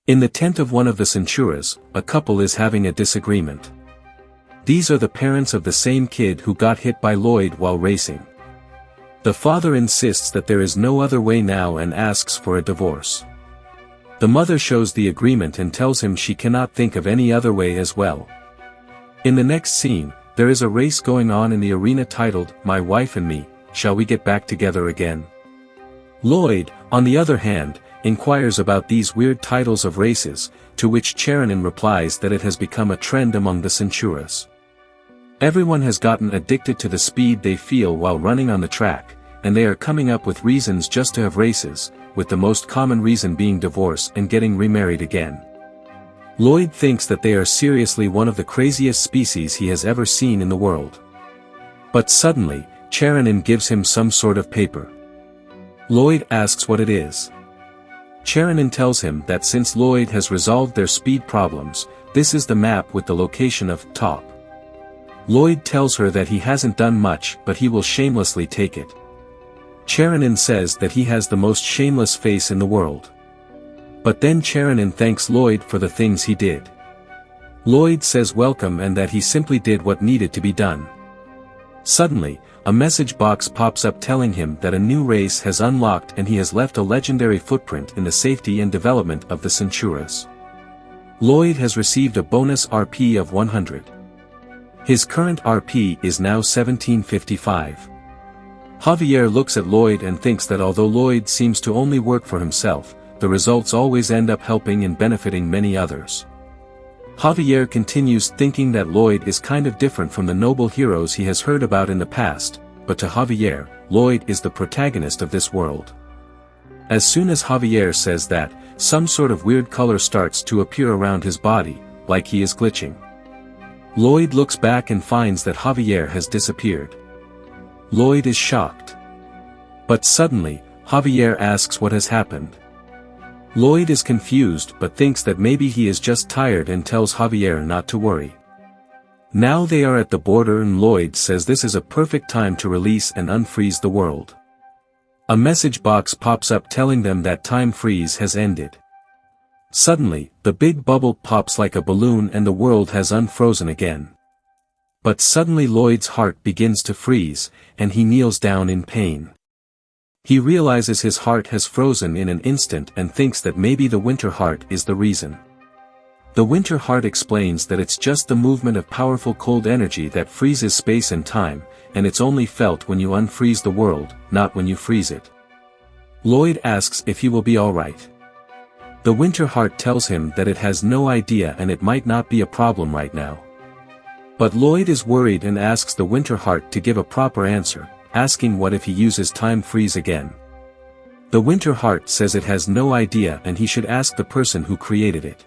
In the tent of one of the Centuras, a couple is having a disagreement. These are the parents of the same kid who got hit by Llyod while racing. The father insists that there is no other way now and asks for a divorce. The mother shows the agreement and tells him she cannot think of any other way as well. In the next scene, there is a race going on in the arena titled, "My Wife and Me, Shall We Get Back Together Again?" Llyod, on the other hand, inquires about these weird titles of races, to which Charonin replies that it has become a trend among the Centuras. Everyone has gotten addicted to the speed they feel while running on the track, and they are coming up with reasons just to have races, with the most common reason being divorce and getting remarried again. Llyod thinks that they are seriously one of the craziest species he has ever seen in the world. But suddenly, Charonin gives him some sort of paper. Llyod asks what it is. Charonin tells him that since Llyod has resolved their speed problems, this is the map with the location of top. Llyod tells her that he hasn't done much but he will shamelessly take it. Charonin says that he has the most shameless face in the world. But then Charonin thanks Llyod for the things he did. Llyod says welcome and that he simply did what needed to be done. Suddenly, a message box pops up telling him that a new race has unlocked and he has left a legendary footprint in the safety and development of the Centuras. Llyod has received a bonus RP of 100. His current RP is now 1755. Javier looks at Llyod and thinks that although Llyod seems to only work for himself, the results always end up helping and benefiting many others. Javier continues thinking that Llyod is kind of different from the noble heroes he has heard about in the past, but to Javier, Llyod is the protagonist of this world. As soon as Javier says that, some sort of weird color starts to appear around his body, like he is glitching. Llyod looks back and finds that Javier has disappeared. Llyod is shocked. But suddenly, Javier asks what has happened. Llyod is confused but thinks that maybe he is just tired and tells Javier not to worry. Now they are at the border and Llyod says this is a perfect time to release and unfreeze the world. A message box pops up telling them that time freeze has ended. Suddenly, the big bubble pops like a balloon and the world has unfrozen again. But suddenly Llyod's heart begins to freeze, and he kneels down in pain. He realizes his heart has frozen in an instant and thinks that maybe the winter heart is the reason. The winter heart explains that it's just the movement of powerful cold energy that freezes space and time, and it's only felt when you unfreeze the world, not when you freeze it. Llyod asks if he will be alright. The winter heart tells him that it has no idea and it might not be a problem right now. But Llyod is worried and asks the winter heart to give a proper answer, asking what if he uses time freeze again. The winter heart says it has no idea and he should ask the person who created it.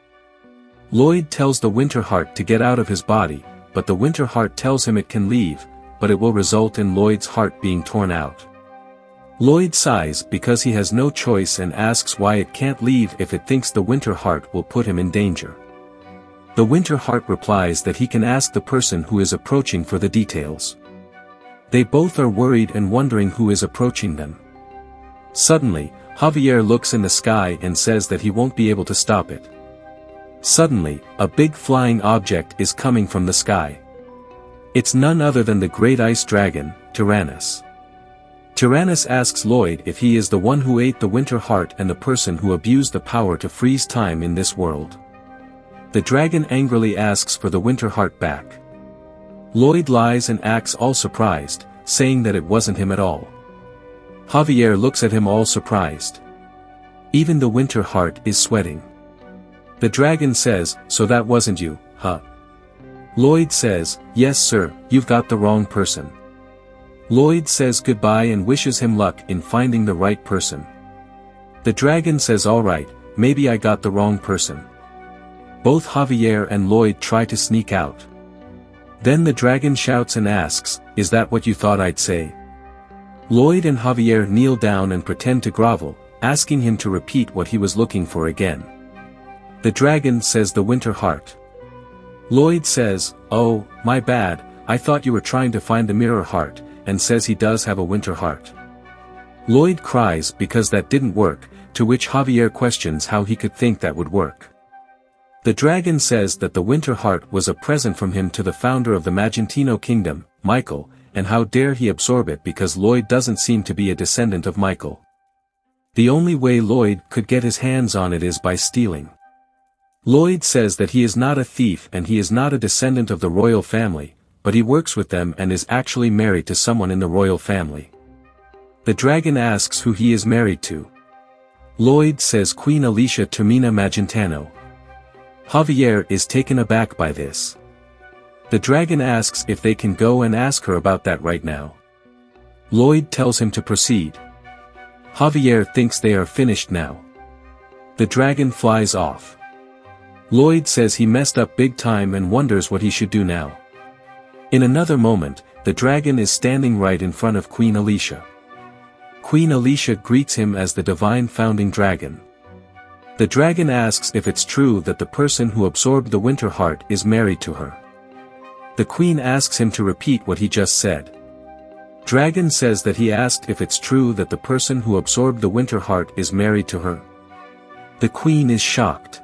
Llyod tells the winter heart to get out of his body, but the winter heart tells him it can leave, but it will result in Llyod's heart being torn out. Llyod sighs because he has no choice and asks why it can't leave if it thinks the winter heart will put him in danger. The winter heart replies that he can ask the person who is approaching for the details. They both are worried and wondering who is approaching them. Suddenly, Javier looks in the sky and says that he won't be able to stop it. Suddenly, a big flying object is coming from the sky. It's none other than the great ice dragon, Tyrannus. Tyrannus asks Llyod if he is the one who ate the winter heart and the person who abused the power to freeze time in this world. The dragon angrily asks for the winter heart back. Llyod lies and acts all surprised, saying that it wasn't him at all. Javier looks at him all surprised. Even the winter heart is sweating. The dragon says, "So that wasn't you, huh?" Llyod says, "Yes sir, you've got the wrong person." Llyod says goodbye and wishes him luck in finding the right person. The dragon says alright, maybe I got the wrong person. Both Javier and Llyod try to sneak out. Then the dragon shouts and asks, "Is that what you thought I'd say?" Llyod and Javier kneel down and pretend to grovel, asking him to repeat what he was looking for again. The dragon says the winter heart. Llyod says, "Oh, my bad, I thought you were trying to find the mirror heart," and says he does have a winter heart. Llyod cries because that didn't work, to which Javier questions how he could think that would work. The dragon says that the winter heart was a present from him to the founder of the Magentino kingdom, Michael, and how dare he absorb it because Llyod doesn't seem to be a descendant of Michael. The only way Llyod could get his hands on it is by stealing. Llyod says that he is not a thief and he is not a descendant of the royal family, but he works with them and is actually married to someone in the royal family. The dragon asks who he is married to. Llyod says Queen Alicia Termina Magentano. Javier is taken aback by this. The dragon asks if they can go and ask her about that right now. Llyod tells him to proceed. Javier thinks they are finished now. The dragon flies off. Llyod says he messed up big time and wonders what he should do now. In another moment, the dragon is standing right in front of Queen Alicia. Queen Alicia greets him as the divine founding dragon. The dragon asks if it's true that the person who absorbed the winter heart is married to her. The queen asks him to repeat what he just said. Dragon says that he asked if it's true that the person who absorbed the winter heart is married to her. The queen is shocked.